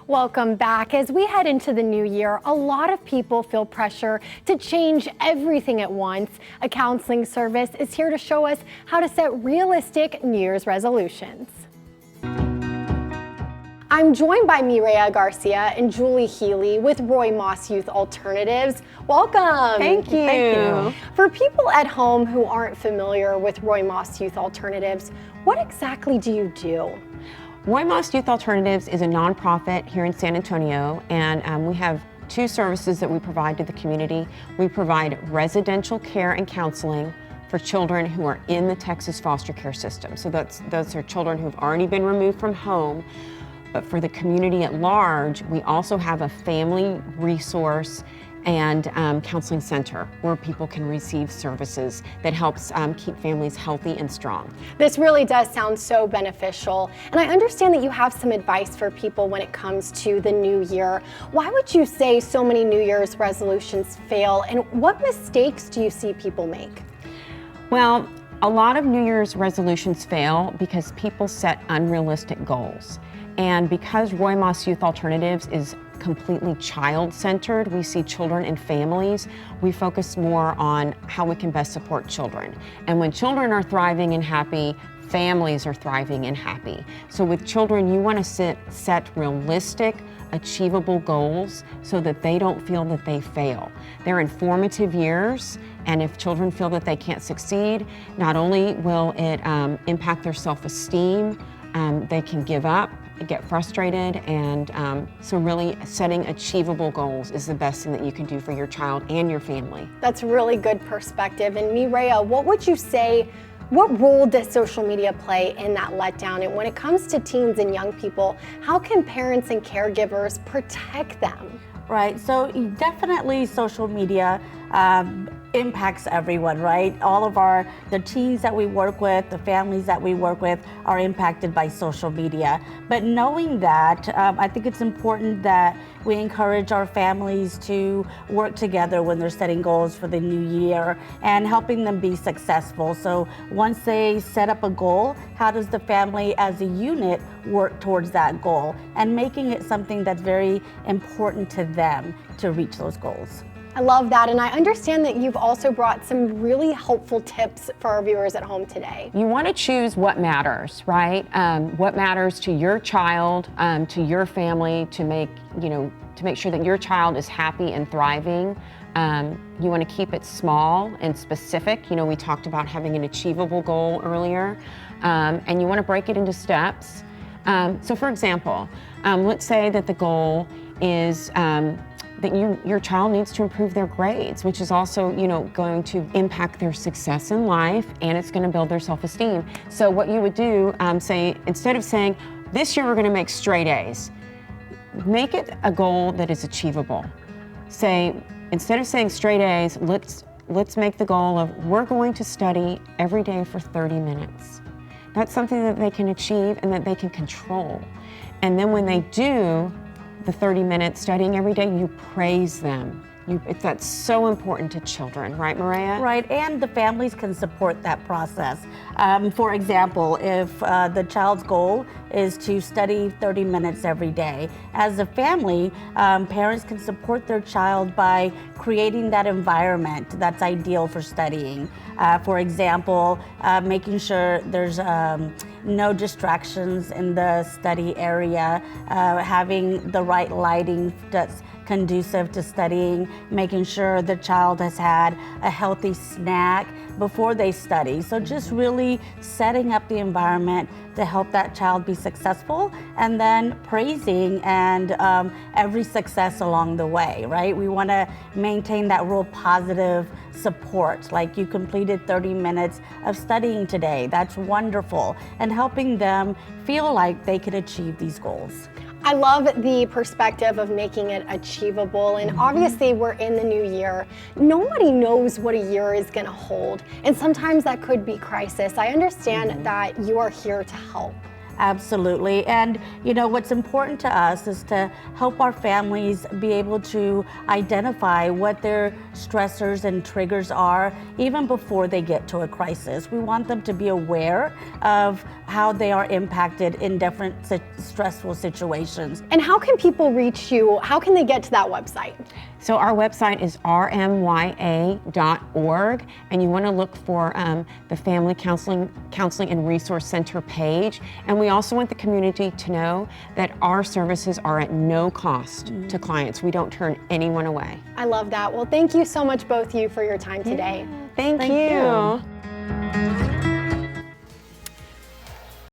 Welcome back. As we head into the new year, a lot of people feel pressure to change everything at once. A counseling service is here to show us how to set realistic New Year's resolutions. I'm joined by Mireya Garcia and Julie Healy with Roy Maas Youth Alternatives. Welcome. Thank you. Thank you. For people at home who aren't familiar with Roy Maas Youth Alternatives, what exactly do you do? Roy Maas Youth Alternatives is a nonprofit here in San Antonio, and we have two services that we provide to the community. We provide residential care and counseling for children who are in the Texas foster care system. So those are children who've already been removed from home. But for the community at large, we also have a family resource and counseling center where people can receive services that helps keep families healthy and strong. This really does sound so beneficial. And I understand that you have some advice for people when it comes to the new year. Why would you say so many New Year's resolutions fail, and what mistakes do you see people make? Well, a lot of New Year's resolutions fail because people set unrealistic goals. And because Roy Maas Youth Alternatives is completely child-centered, we see children and families, we focus more on how we can best support children. And when children are thriving and happy, families are thriving and happy. So with children, you want to set realistic, achievable goals so that they don't feel that they fail. They're informative years, and if children feel that they can't succeed, not only will it impact their self-esteem, they can give up, get frustrated, and so really setting achievable goals is the best thing that you can do for your child and your family. That's really good perspective. And Mireya, what would you say, what role does social media play in that letdown? And when it comes to teens and young people, how can parents and caregivers protect them? Right, so definitely social media impacts everyone, right? All of the teens that we work with, the families that we work with are impacted by social media. But knowing that, I think it's important that we encourage our families to work together when they're setting goals for the new year and helping them be successful. So once they set up a goal, how does the family as a unit work towards that goal and making it something that's very important to them to reach those goals? I love that, and I understand that you've also brought some really helpful tips for our viewers at home today. You want to choose what matters, right? What matters to your child, to your family, to make sure that your child is happy and thriving. You want to keep it small and specific. We talked about having an achievable goal earlier, and you want to break it into steps. So for example, let's say that the goal is that your child needs to improve their grades, which is also, going to impact their success in life, and it's going to build their self-esteem. So what you would do, say, instead of saying, this year we're going to make straight A's, make it a goal that is achievable. Say, instead of saying straight A's, let's make the goal of, we're going to study every day for 30 minutes. That's something that they can achieve and that they can control. And then when they do the 30 minutes studying every day, you praise them. That's so important to children, right, Mireya? Right, and the families can support that process. For example, if the child's goal is to study 30 minutes every day, as a family, parents can support their child by creating that environment that's ideal for studying. For example, making sure there's no distractions in the study area, having the right lighting that's conducive to studying, making sure the child has had a healthy snack before they study. So just really setting up the environment to help that child be successful, and then praising and every success along the way, right? We want to maintain that real positive support, like you completed 30 minutes of studying today. That's wonderful, and helping them feel like they can achieve these goals. I love the perspective of making it achievable, and obviously we're in the new year. Nobody knows what a year is going to hold, and sometimes that could be crisis. I understand that you are here to help. Absolutely. And you know, what's important to us is to help our families be able to identify what their stressors and triggers are even before they get to a crisis. We want them to be aware of how they are impacted in different stressful situations. And how can people reach you? How can they get to that website? So our website is rmya.org, and you want to look for the Family Counseling and Resource Center page. And we also want the community to know that our services are at no cost to clients. We don't turn anyone away. I love that. Well, thank you so much, both of you, for your time today. Thank Thank you. you.